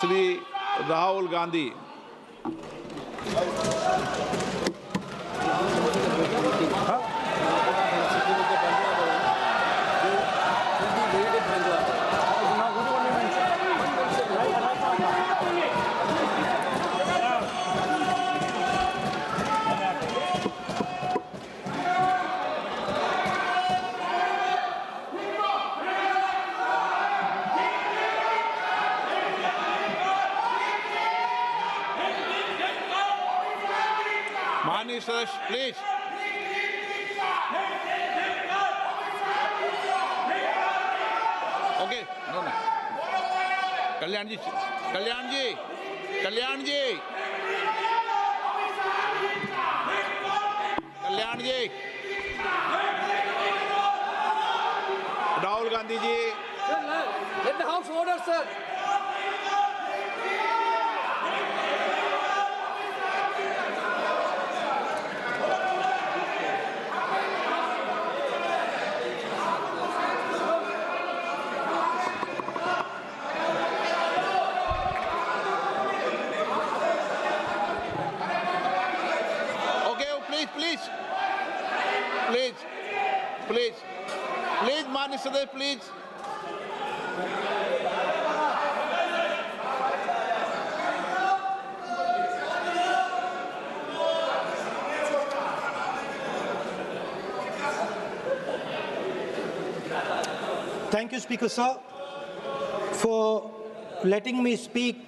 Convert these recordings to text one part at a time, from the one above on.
श्री राहुल गांधी। माननीय सदस्य please. Okay, no no. Kalyan ji, Kalyan ji, Kalyan ji, Kalyan ji, Rahul Gandhi ji. Let the House order, sir. Please please please please माननीय सदस्य please. Thank you, Speaker Sir, for letting me speak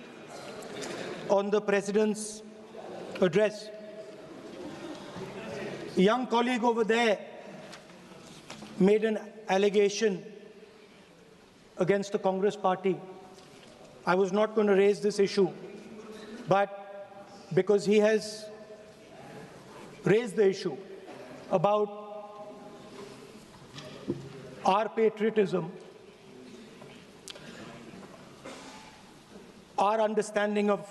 on the President's address. A young colleague over there made an allegation against the Congress party. I was not going to raise this issue, but because he has raised the issue about our patriotism, our understanding of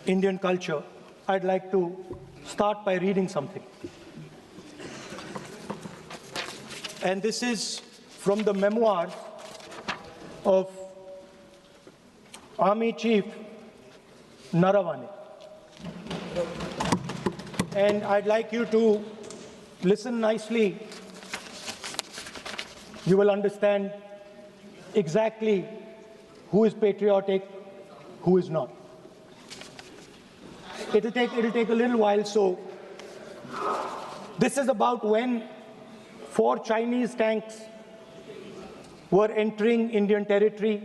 Indian culture, I'd like to start by reading something. And this is from the memoirs of Army Chief Naravane. And I'd like you to listen nicely. You will understand exactly who is patriotic, who is not. It'll take a little while, so this is about when 4 Chinese tanks were entering Indian territory.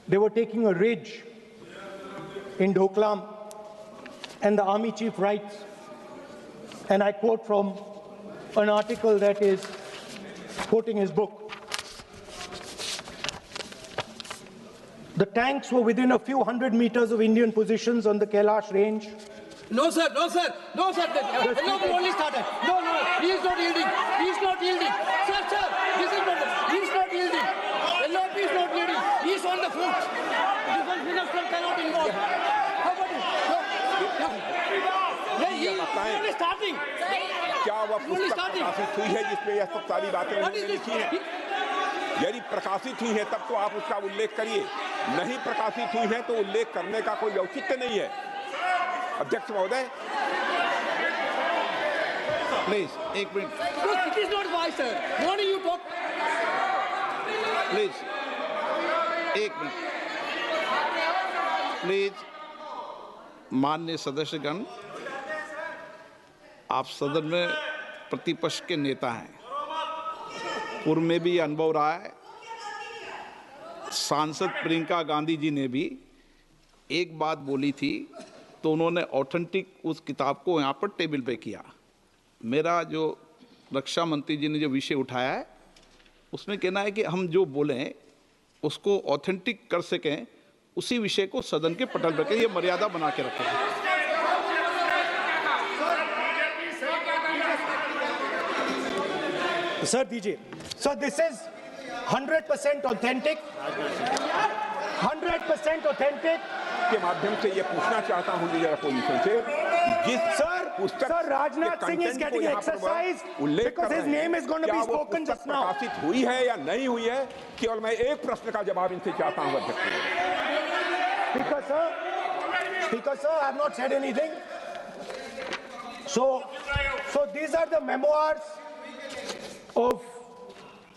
They were taking a ridge in Doklam, and the Army Chief writes, and I quote from an article that is quoting his book. The tanks were within a few hundred meters of Indian positions on the Kailash range. No, sir. No, sir. No, sir. The only started. No. He is not yielding. He is not yielding. Sir. This is not. He is not yielding. LOP is not yielding. He is on the foot. Defense Minister cannot involve. How about it? He is only starting. क्या वह पुस्तक प्रकाशित हुई है जिसमें यह सब सारी बातें उन्होंने लिखी हैं? यदि प्रकाशित हुई है तब तो आप उसका उल्लेख करिए, नहीं प्रकाशित हुई है तो उल्लेख करने का कोई औचित्य नहीं है। अध्यक्ष महोदय, प्लीज एक minute. It is not wise, sir. Morning you talk. Please एक मिनट। प्लीज माननीय सदस्यगण, आप सदन में प्रतिपक्ष के नेता हैं, पूर्व में भी अनुभव रहा है। सांसद प्रियंका गांधी जी ने भी एक बात बोली थी तो उन्होंने ऑथेंटिक उस किताब को यहाँ पर टेबल पे किया। मेरा जो रक्षा मंत्री जी ने जो विषय उठाया है उसमें कहना है कि हम जो बोलें उसको ऑथेंटिक कर सकें, उसी विषय को सदन के पटल पर ये मर्यादा बना के रखें। Sir, DJ. So this is 100% authentic. 100% authentic. के माध्यम से ये पूछना चाहता हूं लीडर अपोजिशन से, जिस Sir, Rajnath Singh is getting exercise because his name is going to be spoken just now. प्रकाशित हुई है या नहीं हुई है, केवल मैं एक प्रश्न का जवाब इनसे चाहता हूं अध्यक्ष। Speaker, sir, I have not said anything. So these are the memoirs of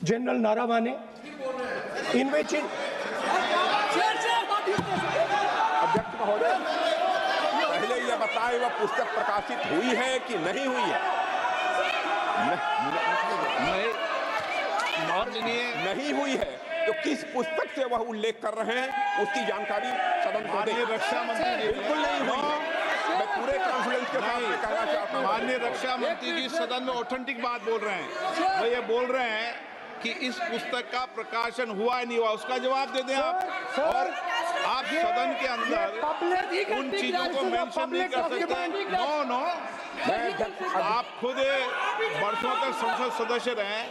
General Naravane, in which Sir, what is this? अध्यक्ष महोदय, पहले यह बताएं वह पुस्तक प्रकाशित हुई है कि नहीं हुई है? नहीं हुई है तो किस पुस्तक से वह उल्लेख कर रहे हैं उसकी जानकारी सदन को दें। रक्षा मंत्री जी बिल्कुल नहीं हुई। मैं पूरे कॉन्फिडेंस के साथ में कहना चाहता हूं। माननीय रक्षा मंत्री जी सदन में ऑथेंटिक बात बोल रहे हैं। वो ये बोल रहे हैं कि इस पुस्तक का प्रकाशन हुआ नहीं हुआ, उसका जवाब दे दें आप। और आप सदन के अंदर उन चीजों को मेंशन नहीं कर सकते। नो आप खुद वर्षों तक संसद सदस्य रहे,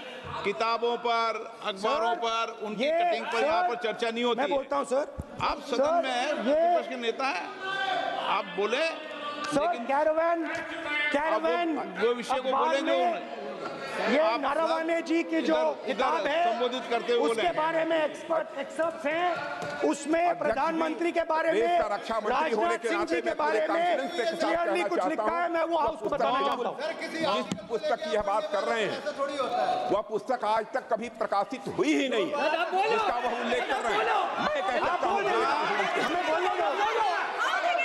किताबों पर, अखबारों पर, उनकी कटिंग पर यहाँ पर चर्चा नहीं होती। मैं बोलता हूँ सर, आप सदन में विपक्ष के नेता हैं, आप बोले, लेकिन कैरावैन वो विषय को बोले जो ये नारावाने जी की जो किताब है संबोधित करते हुए उसके बारे में एक्सपर्ट्स हैं, उसमें प्रधानमंत्री के बारे में, राजनाथ सिंह जी के बारे में क्लियरली कुछ लिखा है। मैं वो हाउस को बताना चाहता हूँ। जिस पुस्तक की यह बात कर रहे हैं वह पुस्तक आज तक कभी प्रकाशित हुई ही नहीं है जिसका वह उल्लेख कर रहे हैं। मैं कह सकता हूँ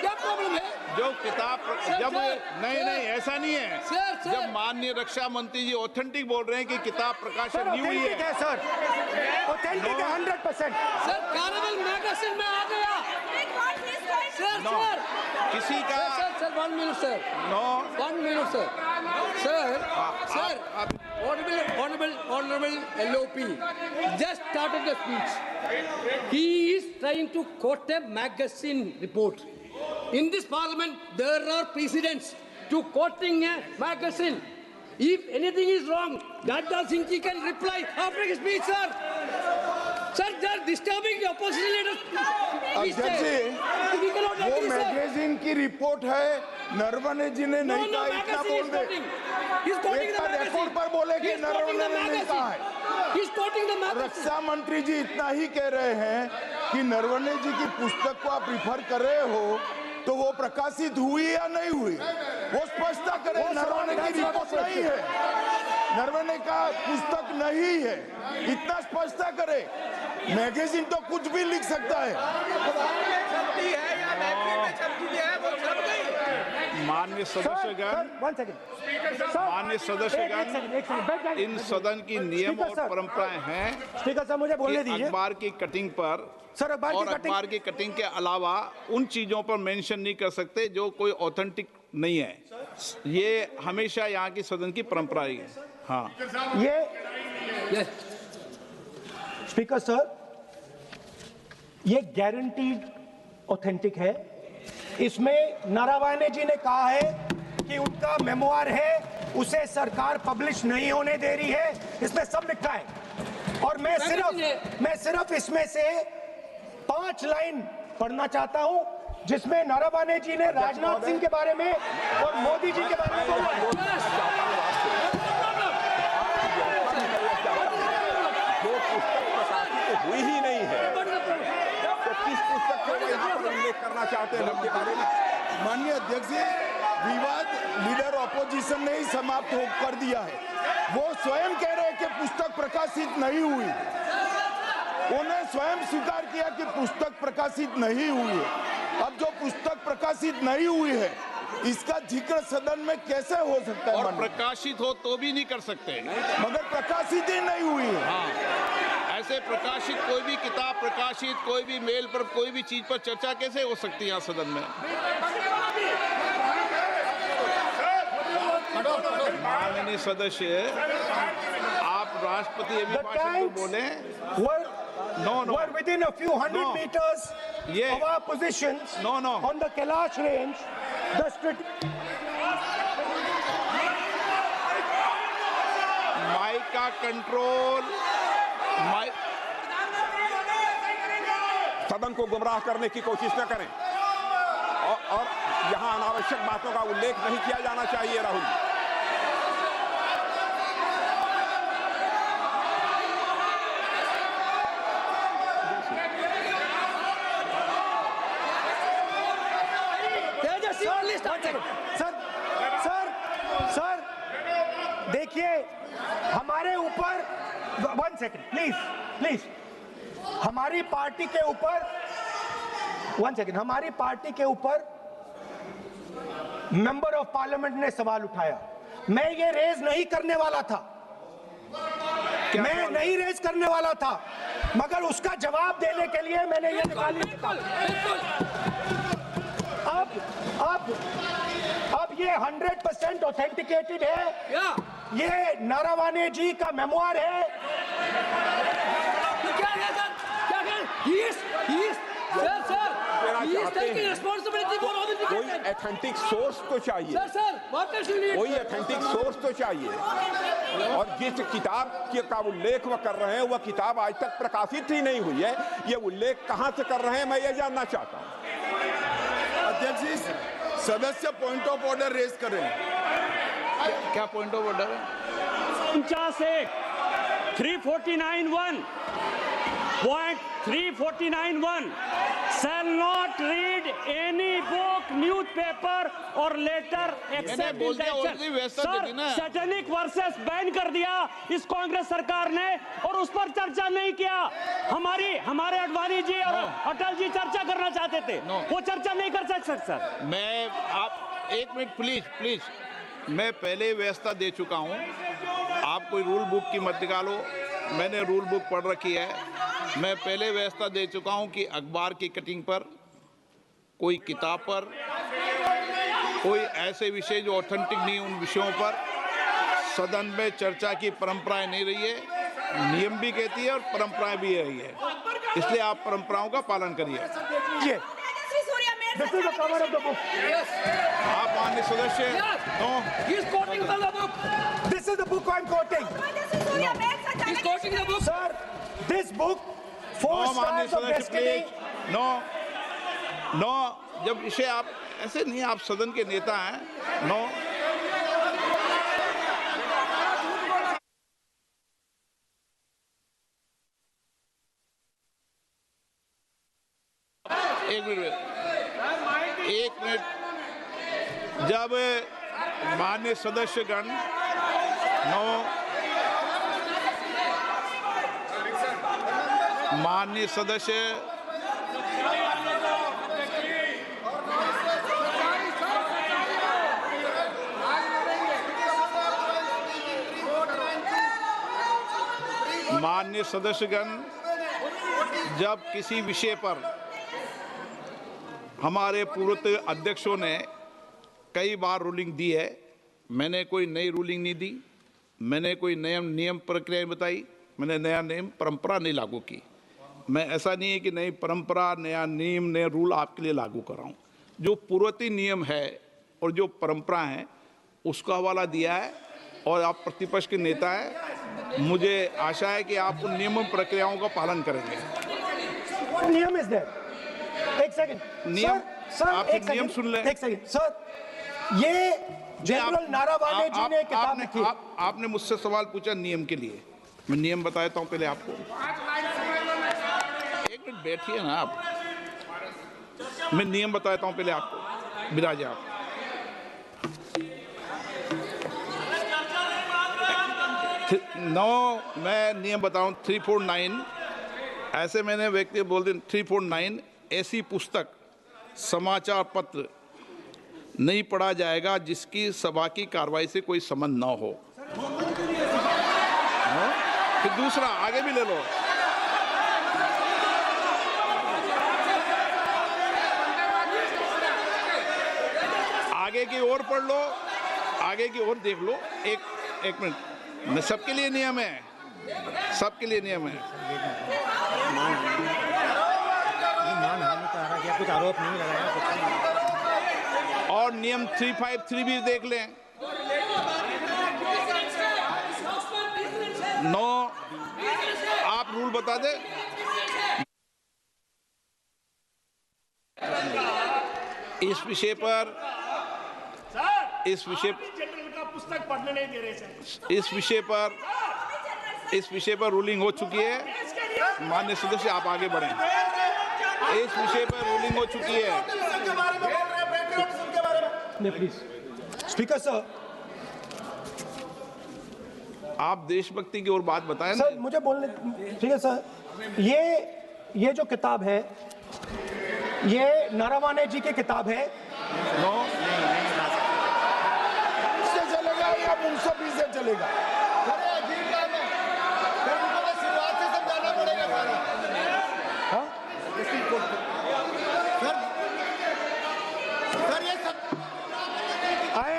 क्या प्रॉब्लम है? जो किताब जब नहीं ऐसा नहीं है। जब माननीय रक्षा मंत्री जी ऑथेंटिक बोल रहे हैं कि किताब प्रकाशन नहीं हुई है सर, ऑथेंटिक है 100%। सर कैरावैन मैगजीन में आ गया। सर किसी का sir 1 minute sir, 1 minute sir, honorable LOP just started the speech. He is trying to quote a magazine report. In this parliament, there are precedents to quoting a magazine. If anything is wrong, Dada Singh ji can reply after his speech, sir. Sir, they are disturbing the opposition leaders. अध्यक्ष जी, वो magazine की report है, नरवणे जी ने नहीं कहा, इतना बोल दे। एक रिपोर्ट पर बोले कि नरवणे ने नहीं कहा है। रक्षा मंत्री जी इतना ही कह रहे हैं कि नरवणे जी की पुस्तक को आप रिफर कर रहे हो तो वो प्रकाशित हुई या नहीं हुई, वो स्पष्ट करें। नरवणे की रिपोर्ट नहीं है, नरवणे का पुस्तक नहीं है, इतना स्पष्ट करे। मैगजीन तो कुछ भी लिख सकता है। माननीय सदस्यगण, इन सदन की नियम और परंपराएं हैं। स्पीकर साहब मुझे बोलने दीजिए। अखबार की कटिंग पर सर, अखबार की कटिंग के अलावा उन चीजों पर मेंशन नहीं कर सकते जो कोई ऑथेंटिक नहीं है। ये हमेशा यहाँ की सदन की परंपरा है। हाँ, ये स्पीकर सर, ये गारंटीड ऑथेंटिक है। इसमें नारावाने जी ने कहा है कि उनका मेमोआर है, उसे सरकार पब्लिश नहीं होने दे रही है, इसमें सब लिखा है। और मैं सिर्फ इसमें से 5 लाइन पढ़ना चाहता हूं जिसमें नारावाने जी ने राजनाथ सिंह के बारे में और मोदी जी के बारे में बोला है। जो पुस्तक प्रकाशित हुई ही नहीं है तो किस पुस्तक को यहाँ पर उल्लेख करना चाहते हैं उनके बारे में? माननीय अध्यक्ष जी, विवाद लीडर ऑपोजिशन ने ही समाप्त कर दिया है। वो स्वयं कह रहे हैं कि पुस्तक प्रकाशित नहीं हुई, उन्हें स्वयं स्वीकार किया कि पुस्तक प्रकाशित नहीं हुई है। अब जो पुस्तक प्रकाशित नहीं हुई है इसका जिक्र सदन में कैसे हो सकता है? और प्रकाशित हो तो भी नहीं कर सकते, मगर प्रकाशित ही नहीं हुई है। हाँ, ऐसे प्रकाशित कोई भी किताब प्रकाशित, कोई भी मेल पर, कोई भी चीज पर चर्चा कैसे हो सकती है यहाँ सदन में? माननीय सदस्य, आप राष्ट्रपति अभिभाषण को बोले। Were within a few hundred meters of our positions on the Kailash range. Mic का कंट्रोल, सदन को गुमराह करने की कोशिश न करें और यहाँ अनावश्यक बातों का उल्लेख नहीं किया जाना चाहिए। राहुल जी, सर देखिए, हमारे ऊपर 1 सेकंड प्लीज, हमारी पार्टी के ऊपर 1 सेकंड, हमारी पार्टी के ऊपर मेंबर ऑफ पार्लियामेंट ने सवाल उठाया। मैं ये रेज नहीं करने वाला था, मैं नहीं रेज करने वाला था, मगर उसका जवाब देने के लिए मैंने ये निकाली। अब ये 100% ऑथेंटिकेटेड है, ये नारावाने जी का मेमोयर है। क्या है सर? क्या है? कोई ऑथेंटिक सोर्स तो चाहिए, कोई ऑथेंटिक सोर्स तो चाहिए। और जिस किताब का उल्लेख वह कर रहे हैं, वह किताब आज तक प्रकाशित ही नहीं हुई है। ये उल्लेख कहां से कर रहे हैं, मैं ये जानना चाहता हूं। अध्यक्ष जी, सदस्य पॉइंट ऑफ ऑर्डर रेज करें। क्या पॉइंट ऑफ ऑर्डर है? 349(1) Point 349(1) shall not read any book, newspaper or letter except बोल in दिया, the already व्यवस्था दे दी ना। सैटेनिक वर्सेस बैन कर दिया इस कांग्रेस सरकार ने, और उस पर चर्चा नहीं किया। हमारे अडवाणी जी और अटल जी चर्चा करना चाहते थे, वो चर्चा नहीं कर सकते सर। मैं आप 1 मिनट प्लीज, मैं पहले व्यवस्था दे चुका हूं। आप कोई रूल बुक की मत निकालो, मैंने रूल बुक पढ़ रखी है। मैं पहले व्यवस्था दे चुका हूं कि अखबार की कटिंग पर, कोई किताब पर, कोई ऐसे विषय जो ऑथेंटिक नहीं, उन विषयों पर सदन में चर्चा की परंपराएं नहीं रही है। नियम भी कहती है और परंपराएं भी रही है, इसलिए आप परंपराओं का पालन करिए। This is the cover of the book. आप माननीय सदस्य, no, This is the book I'm quoting. He's quoting the book. Sir, this book, 4 no माननीय Stars of सदस्य Destiny. प्लीज, नो, जब इसे आप ऐसे नहीं, आप सदन के नेता हैं, नो। एक मिनट, जब माननीय सदस्यगण, माननीय सदस्य, माननीय सदस्यगण, जब किसी विषय पर हमारे पूर्व अध्यक्षों ने कई बार रूलिंग दी है, मैंने कोई नई रूलिंग नहीं दी, मैंने कोई नियम प्रक्रिया बताई, मैंने नया नियम परंपरा नहीं लागू की। मैं ऐसा नहीं है कि नई परंपरा, नया नियम, नया रूल आपके लिए लागू कर रहा हूँ। जो पूर्ववर्ती नियम है और जो परंपरा है उसका हवाला दिया है, और आप प्रतिपक्ष के नेता हैं, मुझे आशा है कि आप उन नियम प्रक्रियाओं का पालन करेंगे। नियम इज देयर। एक सेकंड, नियम, आप नियम सुन लें। एक सेकंड सर, ये जनरल नारावाने जी ने किताब लिखी। आपने मुझसे सवाल पूछा नियम के लिए, मैं नियम बताता हूं पहले आपको। 1 मिनट बैठिए ना आप, मैं नियम बताता हूं पहले आपको। बिराजे आप। मैं नियम बताऊं 349, ऐसे मैंने व्यक्ति बोल दी 349, ऐसी पुस्तक, समाचार पत्र नहीं पढ़ा जाएगा जिसकी सभा की कार्रवाई से कोई संबंध न हो। फिर दूसरा आगे भी ले लो, आगे की ओर पढ़ लो, आगे की ओर देख लो। एक मिनट, मैं सबके लिए नियम है, सबके लिए नियम है। कुछ आरोप नहीं लगाया। और नियम 353 भी देख लें। नो, आप रूल बता दे। इस विषय पर पुस्तक पढ़ने नहीं दे रहे सर। इस विषय पर रूलिंग हो चुकी है। माननीय सदस्य, आप आगे बढ़ें। इस विषय पर रूलिंग हो चुकी है। में प्लीज। स्पीकर सर, आप देशभक्ति की ओर बात बताएं ना। सर मुझे बोलने, ठीक है सर, ये जो किताब है ये नरवणे जी की किताब है। नो, से चलेगा या मुंसफी से चलेगा? अरे अजीब काम है, फिर उनको तो शुरुआत से समझाना पड़ेगा सारा। हाँ? सर ये सब आई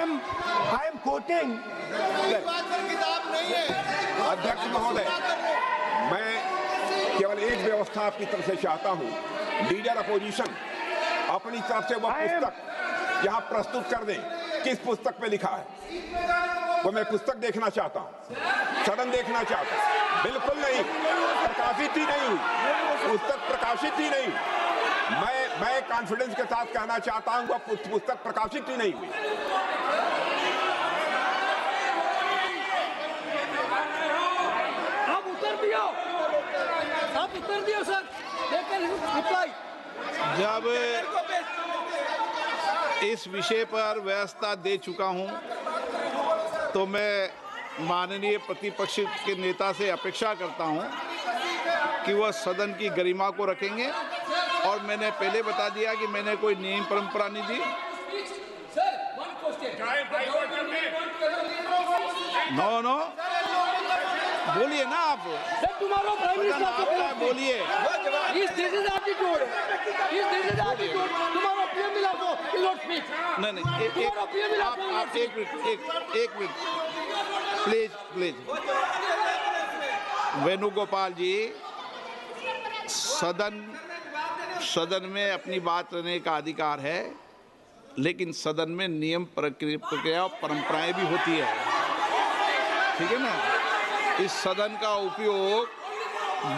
एम कोटिंग। इस बात पर किताब नहीं है। अध्यक्ष महोदय, मैं केवल एक व्यवस्था आपकी तरफ से चाहता हूं, लीडर अपोजिशन अपनी तरफ से वह पुस्तक यहाँ प्रस्तुत कर दें। किस पुस्तक पे लिखा है वो मैं पुस्तक देखना चाहता हूँ, सदन देखना चाहता हूँ। बिल्कुल नहीं, प्रकाशित ही नहीं हुई पुस्तक, प्रकाशित ही नहीं। मैं कॉन्फिडेंस के साथ कहना चाहता हूँ वह पुस्तक प्रकाशित ही नहीं हुई। आप उत्तर दियो सर, लेकिन रिप्लाई जब इस विषय पर व्यवस्था दे चुका हूं तो मैं माननीय प्रतिपक्ष के नेता से अपेक्षा करता हूं कि वह सदन की गरिमा को रखेंगे। और मैंने पहले बता दिया कि मैंने कोई नियम परंपरा नहीं दी। नो, बोलिए ना आप, तुम्हारा प्राइम मिनिस्टर बोलिए। दिस इज एटीट्यूड, तुम्हारा पीएम मिला तो नॉट स्पीक। नहीं, आप एक मिनट प्लीज। वेणुगोपाल जी, सदन में अपनी बात करने का अधिकार है, लेकिन सदन में नियम प्रक्रिया और परंपराएं भी होती है, ठीक है ना। इस सदन का उपयोग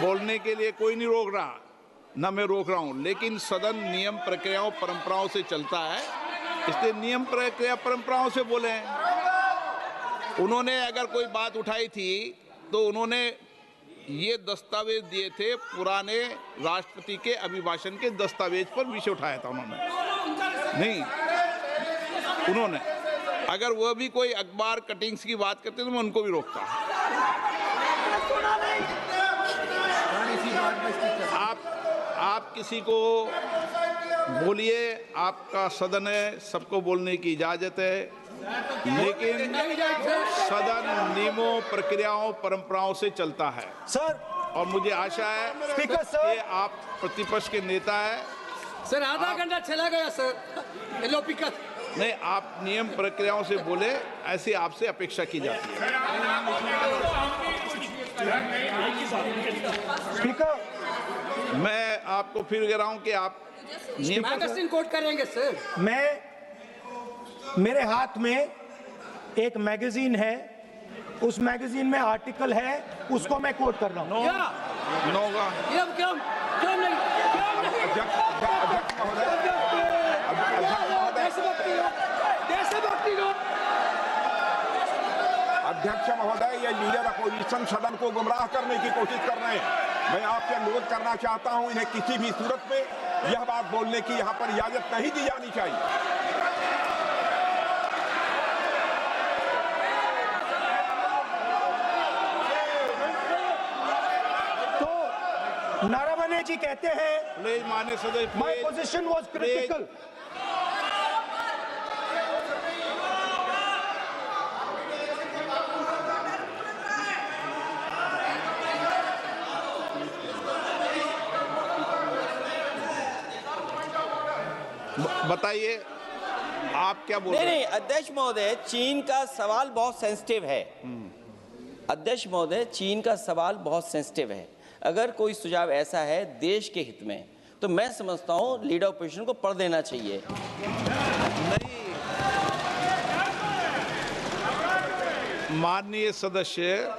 बोलने के लिए कोई नहीं रोक रहा, ना मैं रोक रहा हूं, लेकिन सदन नियम प्रक्रियाओं परंपराओं से चलता है, इसलिए नियम प्रक्रिया परंपराओं से बोले। उन्होंने अगर कोई बात उठाई थी तो उन्होंने ये दस्तावेज दिए थे, पुराने राष्ट्रपति के अभिभाषण के दस्तावेज पर विषय उठाया था उन्होंने। नहीं, उन्होंने अगर वह भी कोई अखबार कटिंग्स की बात करते तो मैं उनको भी रोकता। आप किसी को बोलिए, आपका सदन है, सबको बोलने की इजाजत है, लेकिन सदन नियमों प्रक्रियाओं परंपराओं से चलता है। सर, और मुझे आशा है स्पीकर सर, कि आप प्रतिपक्ष के नेता है। सर आधा घंटा चला गया सर, एलओपी का नहीं, आप नियम प्रक्रियाओं से बोले, ऐसी आपसे अपेक्षा की जाती है। स्पीकर, मैं आपको फिर कह रहा हूं कि आप नियम मैगजीन कोट करेंगे सर। मेरे हाथ में एक मैगजीन है, उस मैगजीन में आर्टिकल है, उसको मैं कोट कर रहा हूँ। होगा। क्यों नहीं? अध्यक्ष महोदय, ये लीडर अपोजिशन सदन को गुमराह करने की कोशिश कर रहे हैं। मैं आपसे अनुरोध करना चाहता हूं, इन्हें किसी भी सूरत में यह बात बोलने की यहां पर इजाजत नहीं दी जानी चाहिए। तो नरवणे जी कहते हैं, प्लीज माननीय सदस्य, माय पोजीशन वाज क्रिटिकल। बताइए आप क्या बोल रहे हैं? नहीं, अध्यक्ष महोदय, चीन का सवाल बहुत सेंसिटिव है। अध्यक्ष महोदय, चीन का सवाल बहुत सेंसिटिव है। अगर कोई सुझाव ऐसा है देश के हित में, तो मैं समझता हूं लीडर ऑपोजिशन को पढ़ देना चाहिए। नहीं, माननीय सदस्य,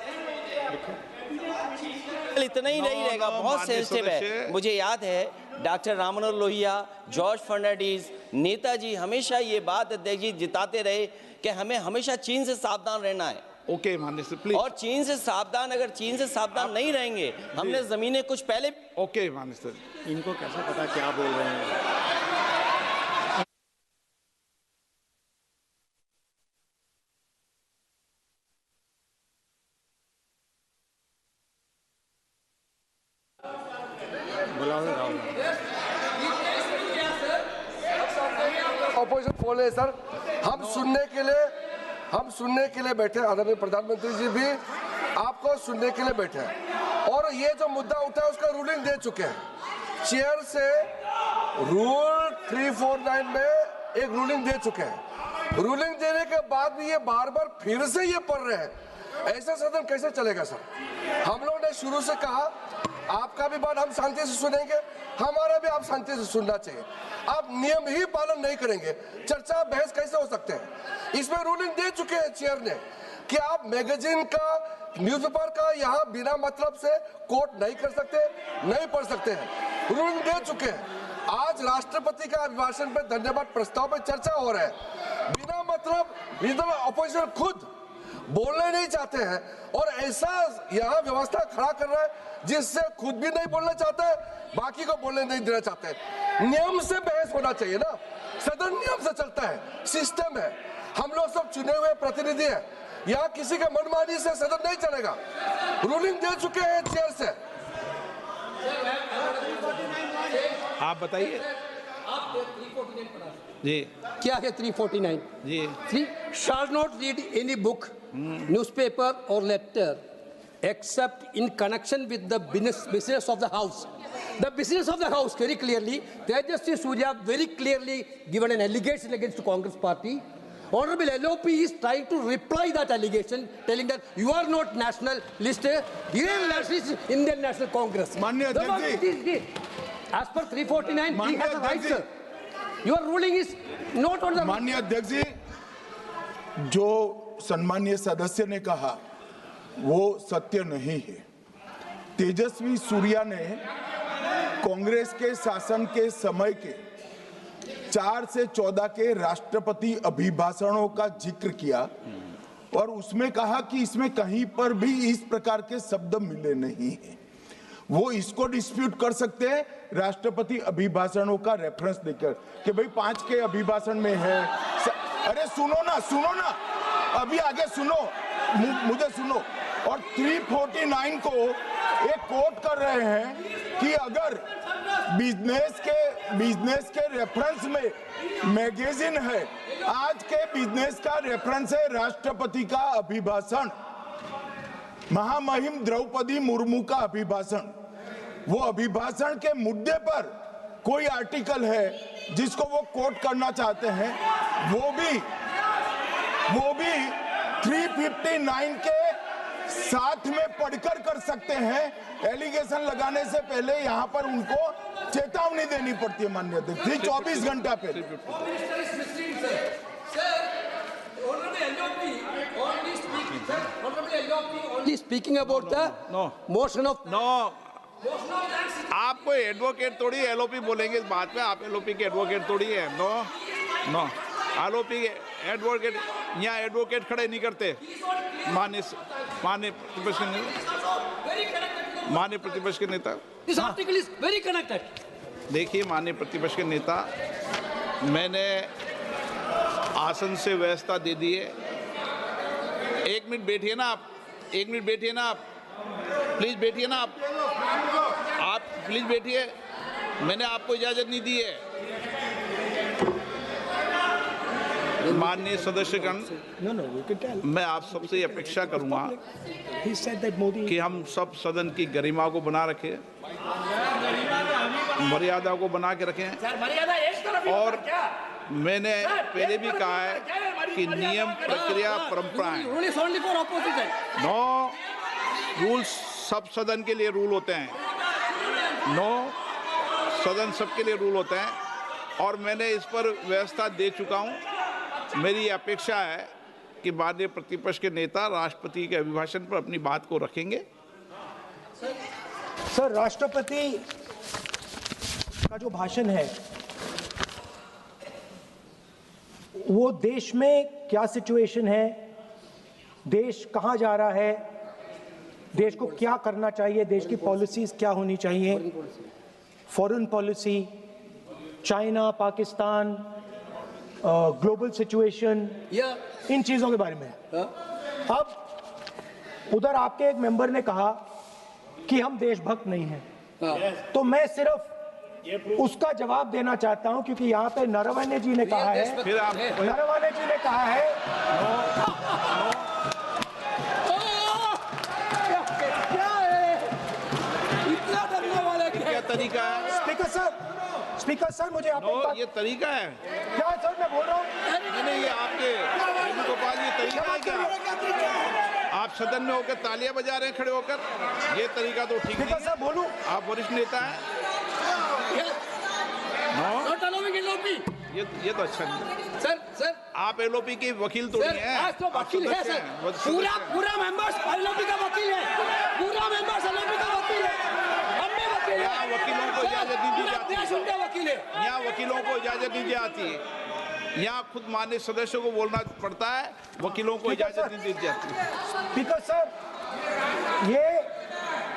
इतना ही नहीं रहेगा, बहुत सेंसिटिव है। मुझे याद है डॉक्टर राम मनोहर लोहिया, जॉर्ज फर्नांडीज, नेताजी हमेशा ये बात अध्यक्ष जी जिताते रहे कि हमें हमेशा चीन से सावधान रहना है। ओके माननीय सर, प्लीज। और चीन से सावधान, अगर चीन से सावधान नहीं रहेंगे, हमने जमीनें कुछ पहले। ओके माननीय सर, इनको कैसे पता क्या बोल रहे हैं? ऑपोजिशन फोन है सर, हम सुनने के लिए बैठे, आदरणीय प्रधानमंत्री जी भी आपको सुनने के लिए बैठे हैं और ये जो मुद्दा उठा है उसका रूलिंग दे चुके हैं। चेयर से रूल 349 में एक रूलिंग दे चुके हैं। रूलिंग देने के बाद भी ये बार बार फिर से ये पढ़ रहे हैं, ऐसा सदन कैसे चलेगा सर? हम लोगों ने शुरू से कहा आपका भी बात हम शांति से सुनेंगे, हमारा भी आप शांति से सुनना चाहिए। आप नियम ही पालन नहीं करेंगे, चर्चा बहस कैसे हो सकते हैं? इसमें रूलिंग दे चुके हैं चेयर ने कि आप मैगजीन का, न्यूज़पेपर का यहाँ बिना मतलब से कोट नहीं कर सकते, नहीं पढ़ सकते हैं। रूलिंग दे चुके हैं। आज राष्ट्रपति का अभिभाषण पे धन्यवाद प्रस्ताव पे चर्चा हो रहा है, बिना मतलब विरोधी अपोजिशन खुद बोलने नहीं चाहते हैं और ऐसा यहाँ व्यवस्था खड़ा कर रहा है जिससे खुद भी नहीं बोलना चाहता है, बाकी को बोलने नहीं देना चाहते हैं। नियम से बहस होना चाहिए ना, सदन नियम से चलता है, सिस्टम है, हम लोग सब चुने हुए प्रतिनिधि हैं, यहाँ किसी के मनमानी से सदन नहीं चलेगा। रूलिंग दे चुके हैं चेयर से। आप बताइए जी, क्या है 349? जी, 3 shall not read any book, newspaper or letter except in connection with the business of the house. The business of the house, very clearly, Tejaswi Surya very clearly given an allegation against the Congress party. Honorable LOP is trying to reply that allegation, telling that you are not national list, Indian national, Indian National Congress. माननीय अध्यक्ष जी, as per 349, he has a right, sir. Your ruling is not on the. माननीय अध्यक्ष जी, जो सम्मानीय सदस्य ने कहा वो सत्य नहीं है। तेजस्वी सूर्या ने कांग्रेस के शासन के समय के 4 से 14 के राष्ट्रपति अभिभाषणों का जिक्र किया और उसमें कहा कि इसमें कहीं पर भी इस प्रकार के शब्द मिले नहीं हैं। वो इसको डिस्प्यूट कर सकते हैं राष्ट्रपति अभिभाषणों का रेफरेंस देकर कि भाई 5 के अभिभाषण में है। अरे सुनो ना, अभी आगे सुनो, मुझे सुनो। और 349 को एक कोट कर रहे हैं कि अगर बिजनेस के रेफरेंस में मैगजीन है, आज के बिजनेस का रेफरेंस है राष्ट्रपति का अभिभाषण, महामहिम द्रौपदी मुर्मू का अभिभाषण। वो अभिभाषण के मुद्दे पर कोई आर्टिकल है जिसको वो कोट करना चाहते हैं, वो भी 359 के साथ में पढ़कर कर सकते हैं। एलिगेशन लगाने से पहले यहाँ पर उनको चेतावनी देनी पड़ती है माननीय अध्यक्ष, 24 घंटा पहले। Only speaking about the motion of. No, आपको एडवोकेट थोड़ी एलओपी बोलेंगे इस बात पे, आप एलओपी के एडवोकेट थोड़ी है। नो, एलओपी के एडवोकेट, यहाँ एडवोकेट खड़े नहीं करते। माननीय प्रतिपक्ष के नेता, This article is very connected. देखिए माननीय प्रतिपक्ष के नेता, मैंने आसन से व्यवस्था दे दी है। 1 मिनट बैठिए ना आप, 1 मिनट बैठिए ना आप, प्लीज बैठिए ना आप प्लीज बैठिए। मैंने आपको इजाजत नहीं दी है। माननीय सदस्यगण, मैं आप सबसे अपेक्षा करूंगा कि हम सब सदन की गरिमा को बना रखें, मर्यादा को बना के रखें। और मैंने पहले भी कहा है कि नियम, प्रक्रिया, परंपराएं, नो रूल्स सब सदन के लिए रूल होते हैं, नो सदन सबके लिए रूल होते हैं। और मैंने इस पर व्यवस्था दे चुका हूं। मेरी अपेक्षा है कि माननीय प्रतिपक्ष के नेता राष्ट्रपति के अभिभाषण पर अपनी बात को रखेंगे। सर, राष्ट्रपति का जो भाषण है वो देश में क्या सिचुएशन है, देश कहां जा रहा है, देश को क्या करना चाहिए, देश की पॉलिसीज क्या होनी चाहिए, foreign policy, China, Pakistan, global situation, इन चीजों के बारे में। अब उधर आपके एक मेंबर ने कहा कि हम देशभक्त नहीं हैं, तो मैं सिर्फ उसका जवाब देना चाहता हूं, क्योंकि यहाँ पे नरवणे जी ने कहा है, फिर आप नरवणे जी ने कहा है, इतना डरने वाला क्या तरीका है? स्पीकर सर मुझे आप एक बात, ये तरीका है? क्या सर मैं बोल रहा हूँ, नहीं, ये आपके वेणुगोपाल, ये तरीका है क्या? आप सदन में होकर तालियां बजा रहे हैं खड़े होकर, ये तरीका तो ठीक नहीं स्पीकर है। साहब बोलूं, आप वरिष्ठ नेता हैं। Not allowing LOP. ये तो अच्छा नहीं है। सर आप एलओपी के वकील तो नहीं है। आज तो वकील है सर, पूरा मेंबर्स एलओपी का वकील है, पूरा मेंबर्स एलओपी का वकील है, हम भी वकील हैं। यहाँ वकीलों को इजाजत नहीं दी जाती देश उनका वकील है। यहाँ वकीलों को इजाजत नहीं दी जाती है। यहाँ खुद माननीय सदस्यों को बोलना पड़ता है, वकीलों को इजाजत नहीं दी जाती। स्पीकर साहब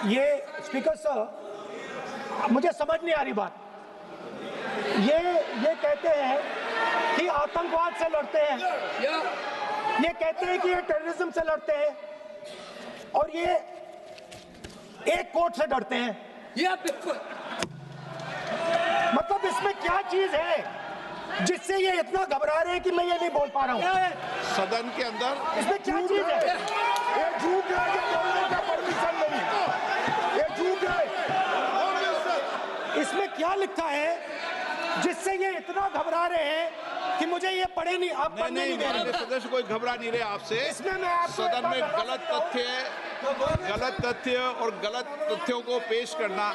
ये स्पीकर साहब मुझे समझ नहीं आ रही बात, ये कहते हैं कि आतंकवाद से लड़ते हैं, ये कहते हैं कि ये टेररिज्म से लड़ते हैं, और ये एक कोर्ट से डरते हैं। मतलब इसमें क्या चीज है जिससे ये इतना घबरा रहे हैं कि मैं ये नहीं बोल पा रहा हूँ? सदन के अंदर इसमें क्या चीज है? ये झूठ है, ये बोलने का परमिशन नहीं है, ये झूठ है। इसमें क्या लिखा है जिससे ये इतना घबरा रहे हैं कि मुझे ये पढ़े नहीं, आप पढ़ने नहीं दे रहे? सदस्य कोई घबरा नहीं रहे आपसे। इसमें मैं आपको सदन में गलत तथ्य और गलत तथ्यों को पेश करना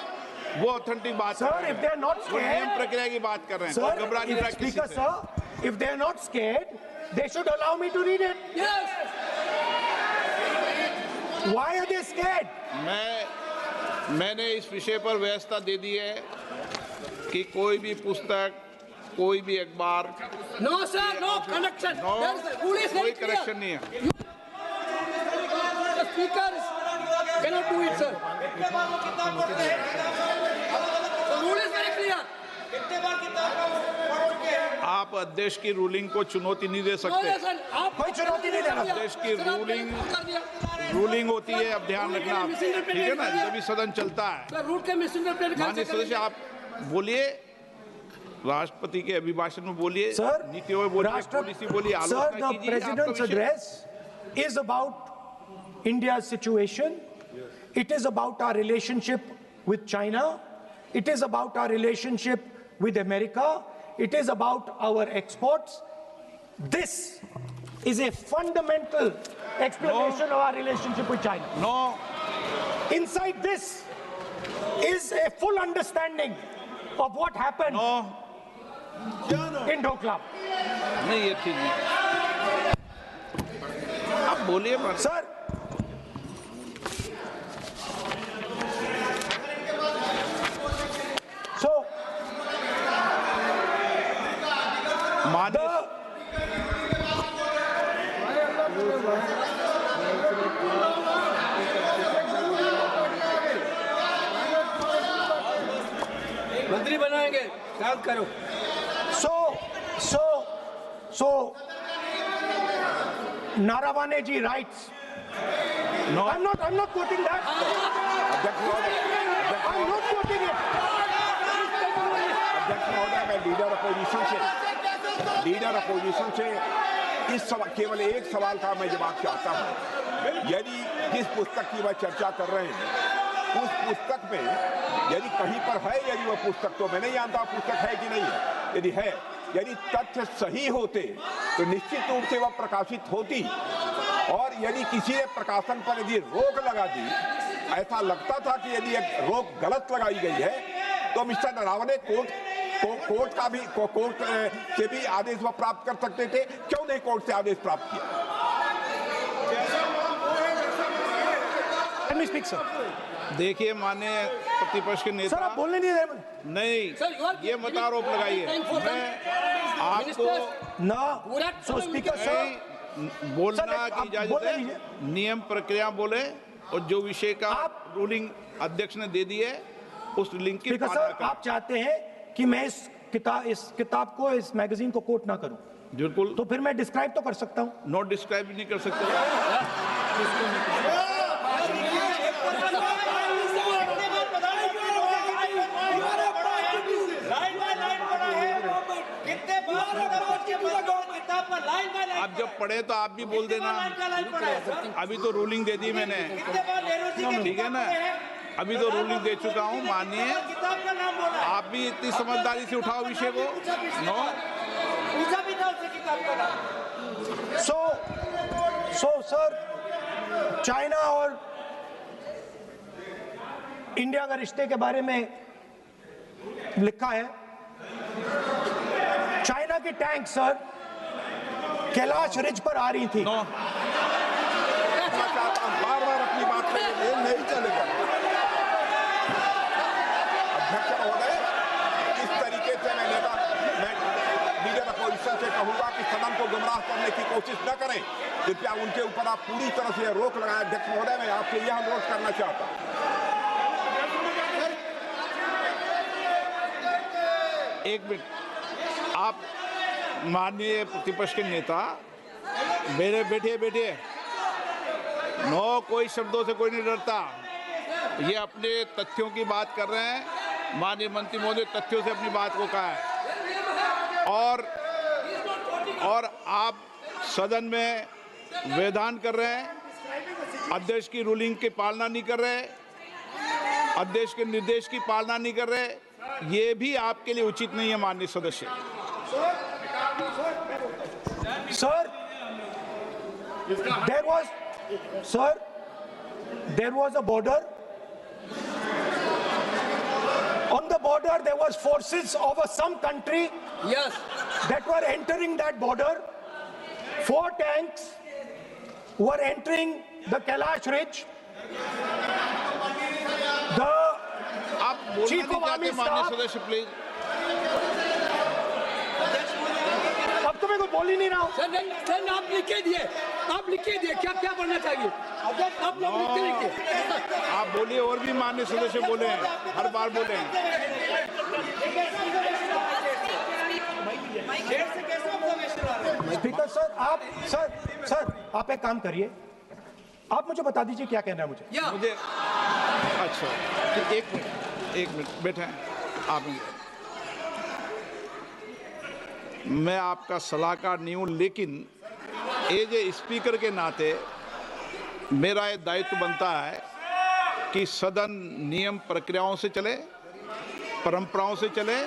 वो ऑथेंटिक बात Sir, if they are not वो नियम scared, प्रक्रिया की बात कर रहे हैं। sir, कोई घबरा नहीं रहा if किसी speaker से। sir, if they are not scared, they should allow me to read it. Why are they scared? मैंने इस विषय पर व्यवस्था दे दी है कि कोई भी पुस्तक, कोई भी अखबार, नो सर, नो कनेक्शन, कोई करेक्शन नहीं है। Speaker cannot do it, sir. The rule is very clear. आप अध्यक्ष की रूलिंग को चुनौती नहीं दे No, सकते। sir, आप कोई चुनौती नहीं देना। अध्यक्ष की सर, आपने कर दिया। रूलिंग होती है, अब ध्यान रखना आप, ठीक है ना, जब भी सदन चलता है। सर, रूट के मिसइंटरप्रेट माननीय सदस्य आप बोलिए, राष्ट्रपति के अभिभाषण में बोलिए, Sir, नीतियों में बोलिए, पॉलिसी बोलिए, Sir, आलोचना the कीजिए। president's आपका विषय- address is about India's situation. It is about our relationship with China. It is about our relationship with America. It is about our exports. This is a fundamental explanation of our relationship with China. No, Inside this is a full understanding of what happened no, in Doklam. नहीं, ये ठीक नहीं। आप बोलिए मत। Sir, so माननीय मंत्री बनाएंगे, शांत करो। So, Naravane ji writes. No. I'm not quoting that. अध्यक्ष महोदय, I'm not quoting it. अध्यक्ष महोदय, मैं लीडर अपोजिशन से इस केवल एक सवाल का मैं जवाब चाहता हूं। यदि जिस पुस्तक की वह चर्चा कर रहे हैं, उस पुस्तक में यदि कहीं पर है, यदि वह पुस्तक, तो मैं नहीं जानता पुस्तक है कि नहीं है, यदि है, यदि तथ्य सही होते तो निश्चित रूप से वह प्रकाशित होती, और यदि किसी ने प्रकाशन पर यदि रोक लगा दी, ऐसा लगता था कि यदि एक रोक गलत लगाई गई है, तो मिस्टर नरावने कोर्ट से भी आदेश वह प्राप्त कर सकते थे। क्यों नहीं कोर्ट से आदेश प्राप्त किया? Let me speak, sir. देखिए, माननीय प्रतिपक्ष के Sir, नेता, आप बोलने नहीं दे रहे। नहीं, Sir, you are ये मत आरोप लगाइए। मैं आपको No. So, Speaker, sir. नहीं, बोलना Sir, की आप इजाजत बोलने है, दीजिए। नियम प्रक्रिया बोले, और जो विषय का रूलिंग अध्यक्ष ने दे दी है, उस रूलिंग की स्पीकर पालना सर, करें। आप चाहते हैं कि मैं इस किताब को, इस मैगजीन को कोट ना करूं, बिल्कुल, तो फिर मैं डिस्क्राइब तो कर सकता हूं। नोट डिस्क्राइब भी नहीं कर सकते। किताब पर लाइन बाय लाइन आप जब पढ़े तो आप भी बोल देना। लाइन का लाइन पढ़ा है सर। अभी तो रूलिंग दे दी मैंने, कितने बार नेहरू जी की ठीक है किताब ना, पढ़े हैं? अभी तो रूलिंग दे चुका हूँ, मानिए। किताब का नाम बोला है। आप भी इतनी समझदारी से उठाओ विषय को। नो, पूछा भी था उससे किताब का नाम। So सर, चाइना और इंडिया का रिश्ते के बारे में लिखा है, चाइना की टैंक सर कैलाश रिज पर आ रही थी। नो, बार-बार अपनी बात पे ये नहीं चलेगा। अध्यक्ष महोदय, इस तरीके से मैं लीडर अपोजिशन से कहूंगा कि सदन को गुमराह करने की कोशिश न करें। कृपया उनके ऊपर आप पूरी तरह से रोक लगाएं। अध्यक्ष महोदय, मैं आपसे यह अनुरोध करना चाहता हूं। एक मिनट, आप माननीय प्रतिपक्ष के नेता मेरे बैठिए। नो, कोई शब्दों से कोई नहीं डरता। ये अपने तथ्यों की बात कर रहे हैं। माननीय मंत्री महोदय तथ्यों से अपनी बात को कहा है, और आप सदन में वेदान कर रहे हैं, अध्यक्ष की रूलिंग की पालना नहीं कर रहे, अध्यक्ष के निर्देश की पालना नहीं कर रहे। ये भी आपके लिए उचित नहीं है माननीय सदस्य। Sir, there was a border. On the border, there was forces of some country Yes. that were entering that border. 4 tanks were entering the Kailash Ridge. The आप बोलना Chief नहीं of चाहते Army माननीय Staff- सदस्य, please. अब तो मैं कुछ बोल ही नहीं रहा हूं। सर आप लिख के दिए, क्या क्या बनना चाहिए? आप लोग लिखिए। आप बोलिए, और भी माननीय सदस्य बोले हैं, हर बार बोले हैं। स्पीकर सर आप एक काम करिए, आप मुझे बता दीजिए क्या कहना है मुझे। मुझे अच्छा, तो एक मिनट बैठे हैं आप। मैं आपका सलाहकार नहीं हूँ, लेकिन एज ए स्पीकर के नाते मेरा ये दायित्व बनता है कि सदन नियम प्रक्रियाओं से चले, परंपराओं से चले,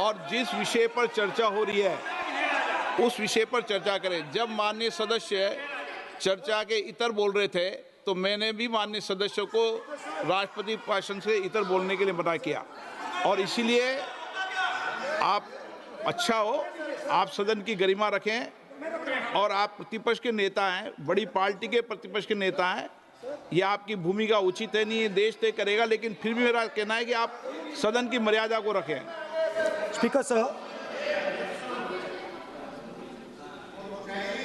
और जिस विषय पर चर्चा हो रही है उस विषय पर चर्चा करें। जब माननीय सदस्य चर्चा के इतर बोल रहे थे तो मैंने भी माननीय सदस्यों को राष्ट्रपति भाषण से इतर बोलने के लिए मना किया, और इसीलिए आप अच्छा हो, आप सदन की गरिमा रखें, और आप प्रतिपक्ष के नेता हैं, बड़ी पार्टी के प्रतिपक्ष के नेता हैं, ये आपकी भूमिका उचित है नहीं, ये देश तय करेगा, लेकिन फिर भी मेरा कहना है कि आप सदन की मर्यादा को रखें। स्पीकर सर,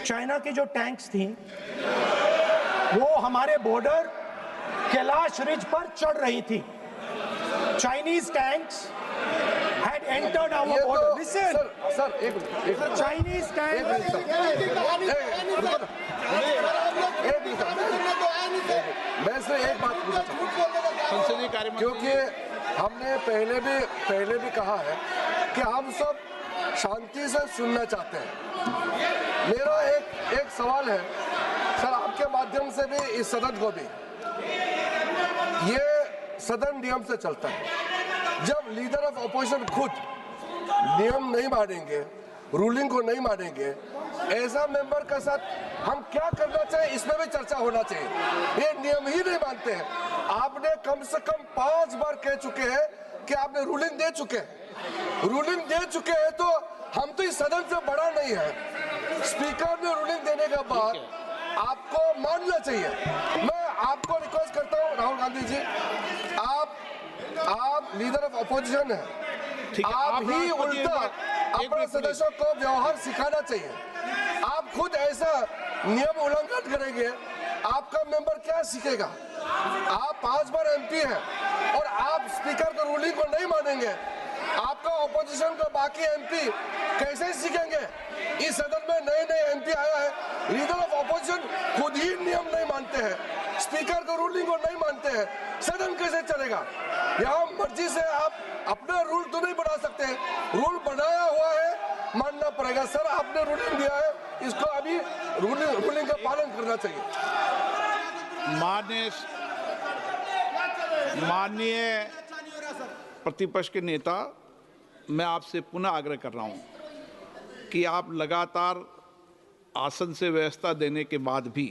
चाइना की जो टैंक्स थी वो हमारे बॉर्डर कैलाश रिज पर चढ़ रही थी। Chinese tanks had entered our border. Listen, sir एक Chinese tanks. मैं से एक बात पूछना चाहूँ, संसदीय कार्य मंत्री, क्योंकि हमने पहले भी कहा है कि हम सब शांति से सुनना चाहते हैं। मेरा एक सवाल है सर, आपके माध्यम से भी इस सदन को भी, ये सदन नियम से चलता है। जब लीडर ऑफ अपोजिशन खुद नियम नहीं मानेंगे, रूलिंग को नहीं मानेंगे, ऐसा मेंबर के साथ हम क्या करना चाहिए, इसमें भी चर्चा होना चाहिए। ये नियम ही नहीं मानते हैं। आपने कम से कम 5 बार कह चुके हैं कि आपने रूलिंग दे चुके हैं, तो हम तो इस सदन से बड़ा नहीं है। स्पीकर ने रूलिंग देने के बाद आपको मानना चाहिए। मैं आपको रिक्वेस्ट करता हूँ राहुल गांधी जी, आप लीडर ऑफ अपोजिशन है, आप ही उल्टा अपने सदस्यों को व्यवहार सिखाना चाहिए। आप खुद ऐसा नियम उल्लंघन करेंगे, आपका मेंबर क्या सीखेगा? आप 5 बार एमपी हैं और आप स्पीकर के रूलिंग को नहीं मानेंगे, आपका ऑपोजिशन का बाकी एमपी कैसे सीखेंगे? इस सदन में नए एमपी आया है, लीडर ऑफ ऑपोजिशन खुद ही नियम नहीं मानते हैं, स्पीकर के रूलिंग को नहीं मानते हैं, सदन कैसे चलेगा? यहाँ मर्जी से आप अपना रूल तो नहीं बना सकते, रूल बनाया हुआ है, मानना पड़ेगा। पड़ेगा। सर आपने रूलिंग दिया है, इसको अभी रूलिंग का पालन करना चाहिए। माननीय प्रतिपक्ष के नेता, मैं आपसे पुनः आग्रह कर रहा हूं कि आप लगातार आसन से व्यवस्था देने के बाद भी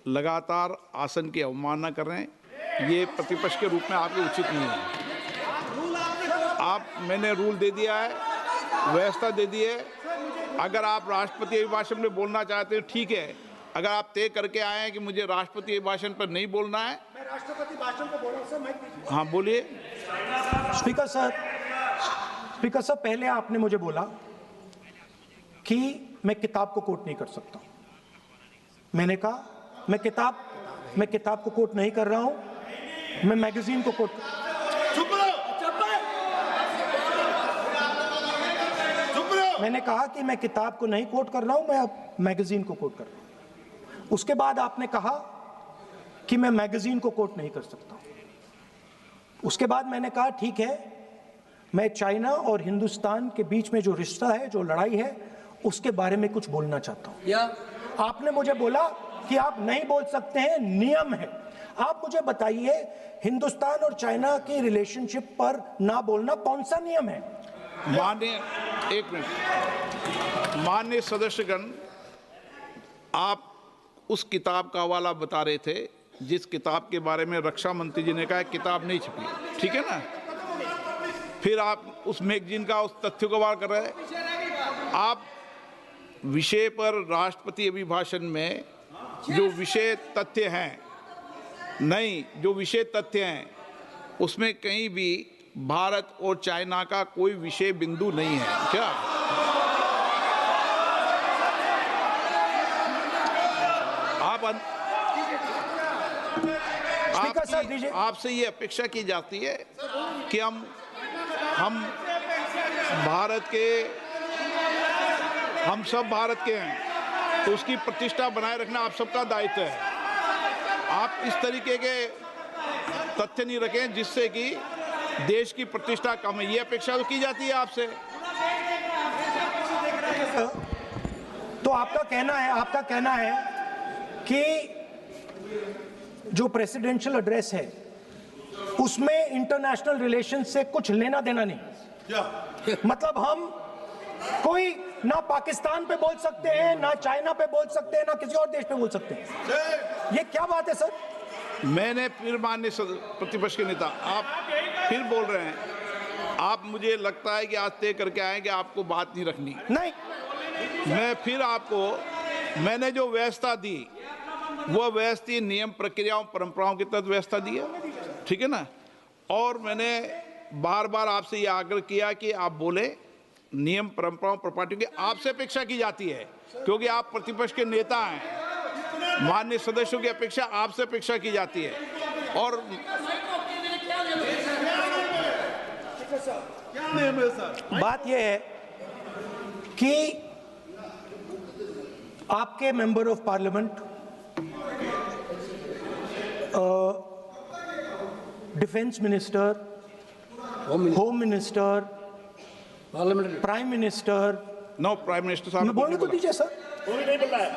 लगातार आसन की अवमानना कर रहे हैं। ये प्रतिपक्ष के रूप में आपके उचित नहीं है। मैंने रूल दे दिया है, व्यवस्था दे दी है। अगर आप राष्ट्रपति अभिभाषण में बोलना चाहते हैं ठीक है। अगर आप तय करके आए हैं कि मुझे राष्ट्रपति अभिभाषण पर नहीं बोलना है, मैं राष्ट्रपति भाषण को बोल रहा हूं सर, मैं हाँ बोलिए। स्पीकर सर, पहले आपने मुझे बोला कि मैं किताब को कोट नहीं कर सकता। मैंने कहा मैं किताब को कोट नहीं कर रहा हूं, मैं मैगजीन को कोट। मैंने कहा कि मैं किताब को नहीं कोट कर रहा हूं, मैं अब मैगजीन को कोट कर रहा हूं। उसके बाद आपने कहा कि मैं मैगजीन को कोट नहीं कर सकता। उसके बाद मैंने कहा ठीक है, मैं चाइना और हिंदुस्तान के बीच में जो रिश्ता है, जो लड़ाई है, उसके बारे में कुछ बोलना चाहता हूं। आपने मुझे बोला कि आप नहीं बोल सकते हैं, नियम है। आप मुझे बताइए, हिंदुस्तान और चाइना की रिलेशनशिप पर ना बोलना कौन सा नियम है? माननीय सदस्यगण, आप उस किताब का हवाला बता रहे थे जिस किताब के बारे में रक्षा मंत्री जी ने कहा किताब नहीं छपी, ठीक है ना। फिर आप उस मैगजीन का उस तथ्य को वार कर रहे हैं। आप विषय पर राष्ट्रपति अभिभाषण में जो विषय तथ्य हैं, नहीं, जो विषय तथ्य हैं उसमें कहीं भी भारत और चाइना का कोई विषय बिंदु नहीं है क्या? आपसे ये अपेक्षा की जाती है कि हम सब भारत के हैं, तो उसकी प्रतिष्ठा बनाए रखना आप सबका दायित्व है। आप इस तरीके के तथ्य नहीं रखें जिससे कि देश की प्रतिष्ठा कम है, ये अपेक्षा तो की जाती है आपसे। तो आपका कहना है कि जो प्रेसिडेंशियल एड्रेस है उसमें इंटरनेशनल रिलेशन से कुछ लेना देना नहीं। मतलब हम कोई ना पाकिस्तान पे बोल सकते हैं, ना चाइना पे बोल सकते हैं, ना किसी और देश पे बोल सकते हैं। ये क्या बात है सर? मैंने फिर माननीय प्रतिपक्ष के नेता, आप फिर बोल रहे हैं। आप, मुझे लगता है कि आज तय करके आए कि आपको बात नहीं रखनी। नहीं, मैं फिर आपको, मैंने जो व्यवस्था दी वो व्यवस्था नियम, प्रक्रियाओं, परंपराओं के तहत व्यवस्था दी है, ठीक है ना। और मैंने बार बार आपसे ये आग्रह किया कि आप बोले, नियम, परंपराओं, प्रॉपर्टी की आपसे अपेक्षा की जाती है क्योंकि आप प्रतिपक्ष के नेता हैं। माननीय सदस्यों की अपेक्षा आपसे अपेक्षा की जाती है। और बात यह है कि आपके member of parliament, defence minister, home minister, prime minister, no, prime minister साहब बोलने तो दीजिए सर। नहीं बोल रहा है।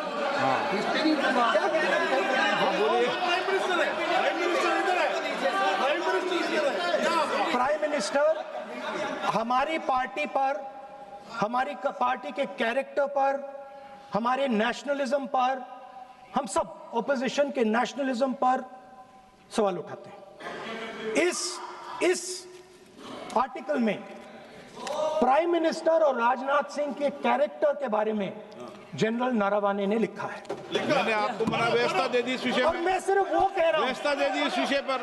प्राइम मिनिस्टर हमारी पार्टी पर, हमारी पार्टी के कैरेक्टर पर, हमारे नेशनलिज्म पर, हम सब ऑपोजिशन के नेशनलिज्म पर सवाल उठाते हैं। इस आर्टिकल में प्राइम मिनिस्टर और राजनाथ सिंह के कैरेक्टर के बारे में जनरल नारावाने ने लिखा है। मैंने आपको मना व्यवस्था दे दी इस विषय और में। मैं सिर्फ वो कह रहा हूं, व्यवस्था दे दी इस विषय पर।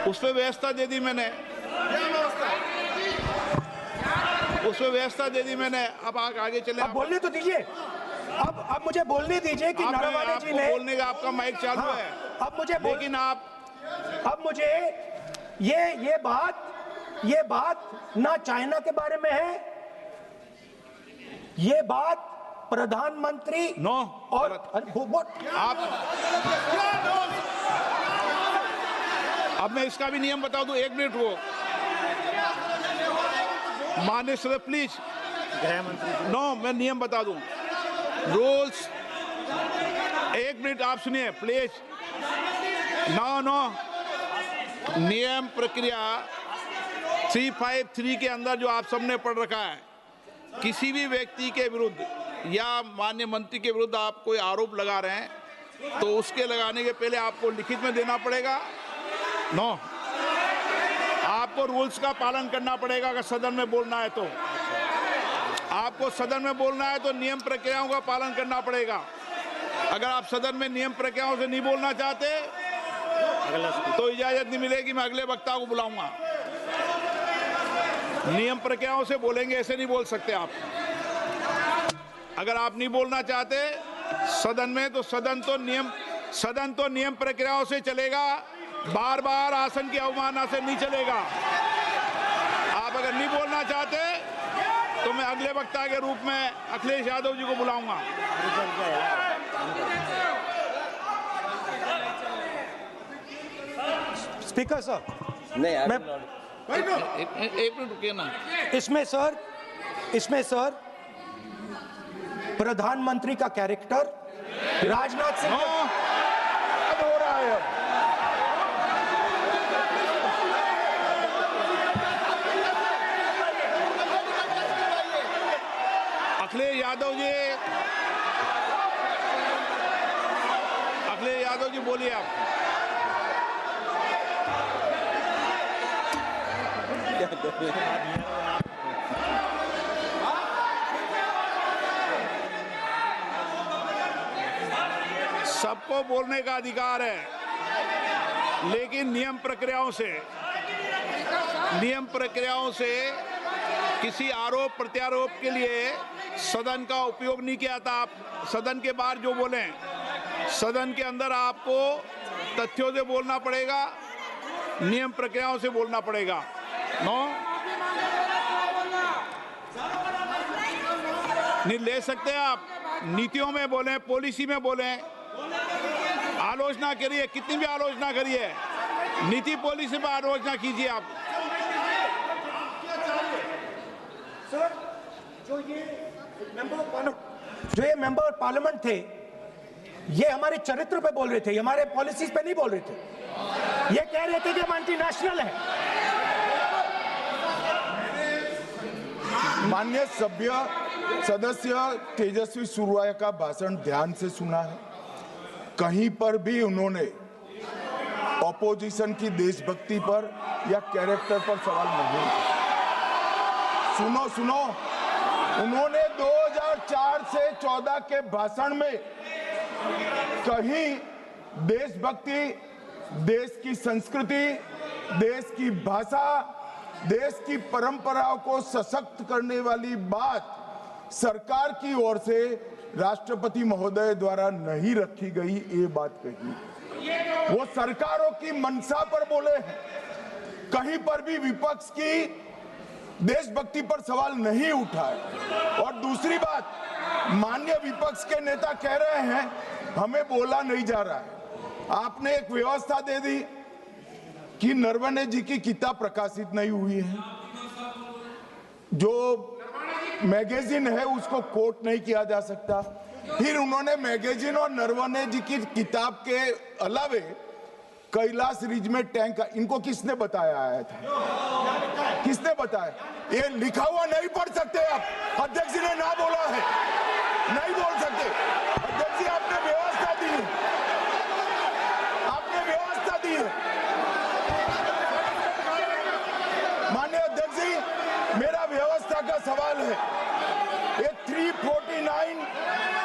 उस पर व्यवस्था दे दी मैंने, उस पर व्यवस्था दे दी मैंने। अब आगे चले। अब बोलने तो दीजिए। अब मुझे बोलने दीजिए कि नारावाने जी ने, बोलने का आपका माइक चालू है। अब मुझे, लेकिन अब मुझे ये बात ना चाइना के बारे में है, ये बात प्रधानमंत्री नो और आप, अब मैं इसका भी नियम बता दूं, 1 मिनट वो, माननीय सदस्य प्लीज, नो मैं नियम बता दूं, रूल्स, एक मिनट आप सुनिए प्लीज। नो नियम प्रक्रिया 353 के अंदर जो आप सबने पढ़ रखा है, किसी भी व्यक्ति के विरुद्ध या माननीय मंत्री के विरुद्ध आप कोई आरोप लगा रहे हैं तो उसके लगाने के पहले आपको लिखित में देना पड़ेगा। नो, आपको रूल्स का पालन करना पड़ेगा। अगर सदन में बोलना है तो आपको सदन में बोलना है तो नियम प्रक्रियाओं का पालन करना पड़ेगा। अगर आप सदन में नियम प्रक्रियाओं से नहीं बोलना चाहते तो इजाजत नहीं मिलेगी, मैं अगले वक्ता को बुलाऊंगा। नियम प्रक्रियाओं से बोलेंगे, ऐसे नहीं बोल सकते आप। अगर आप नहीं बोलना चाहते सदन में तो सदन तो नियम प्रक्रियाओं से चलेगा, बार बार आसन की अवमानना से नहीं चलेगा। आप अगर नहीं बोलना चाहते तो मैं अगले वक्ता के रूप में अखिलेश यादव जी को बुलाऊंगा। स्पीकर सर, नहीं मैं एक मिनट रुकिए ना। इसमें सर प्रधानमंत्री का कैरेक्टर राजनाथ सिंह हो रहा है। अखिलेश यादव जी बोलिए आप। सबको बोलने का अधिकार है, लेकिन नियम प्रक्रियाओं से किसी आरोप प्रत्यारोप के लिए सदन का उपयोग नहीं किया था। आप सदन के बाहर जो बोलें, सदन के अंदर आपको तथ्यों से बोलना पड़ेगा, नियम प्रक्रियाओं से बोलना पड़ेगा। नो, नहीं ले सकते आप। नीतियों में बोलें, पॉलिसी में बोलें, आलोचना करिए, कितनी भी आलोचना करिए, नीति पॉलिसी पर आलोचना कीजिए आप। सर, जो ये मेंबर पार्लियामेंट थे, ये हमारे चरित्र पे बोल रहे थे, हमारे पॉलिसीज पे नहीं बोल रहे थे। ये कह रहे थे कि हम एंटी नेशनल है। माननीय सदस्य तेजस्वी सूर्या का भाषण ध्यान से सुना है। कहीं पर भी उन्होंने ऑपोजिशन की देशभक्ति पर या कैरेक्टर पर सवाल नहीं। सुनो, उन्होंने 2004 से 14 के भाषण में कहीं देशभक्ति, देश की संस्कृति, देश की भाषा, देश की परंपराओं को सशक्त करने वाली बात सरकार की ओर से राष्ट्रपति महोदय द्वारा नहीं रखी गई, ये बात कही। वो सरकारों की मंशा पर बोले हैं। कहीं पर भी विपक्ष की देशभक्ति पर सवाल नहीं उठाए। और दूसरी बात, माननीय विपक्ष के नेता कह रहे हैं हमें बोला नहीं जा रहा है। आपने एक व्यवस्था दे दी कि नरवणे जी की किताब प्रकाशित नहीं हुई है, जो मैगजीन है उसको कोट नहीं किया जा सकता। फिर उन्होंने मैगजीन और नरवणे जी की किताब के अलावे कैलाश रिज में टैंक, इनको किसने बताया आया था? किसने बताया? ये लिखा हुआ नहीं पढ़ सकते आप। अध्यक्ष जी ने ना बोला है, नहीं बोल सकते। अध्यक्ष जी आपने व्यवस्था दी है, आपने व्यवस्था दी है। माननीय अध्यक्ष जी, मेरा व्यवस्था का सवाल है। ये 349,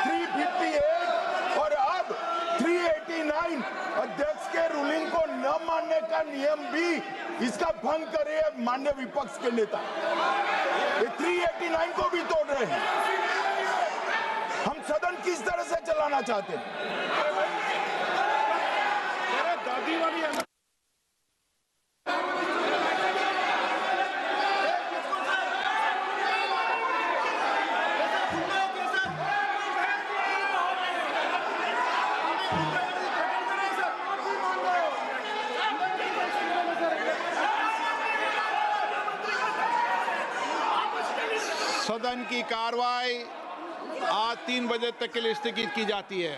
358 और अब 389 अध्यक्ष के रूलिंग को न मानने का नियम भी इसका भंग करे माननीय विपक्ष के नेता। ये 389 को भी तोड़ रहे हैं। हम सदन किस तरह से चलाना चाहते हैं? दादी वाली सदन की कार्रवाई आज 3 बजे तक के लिए स्थगित की जाती है।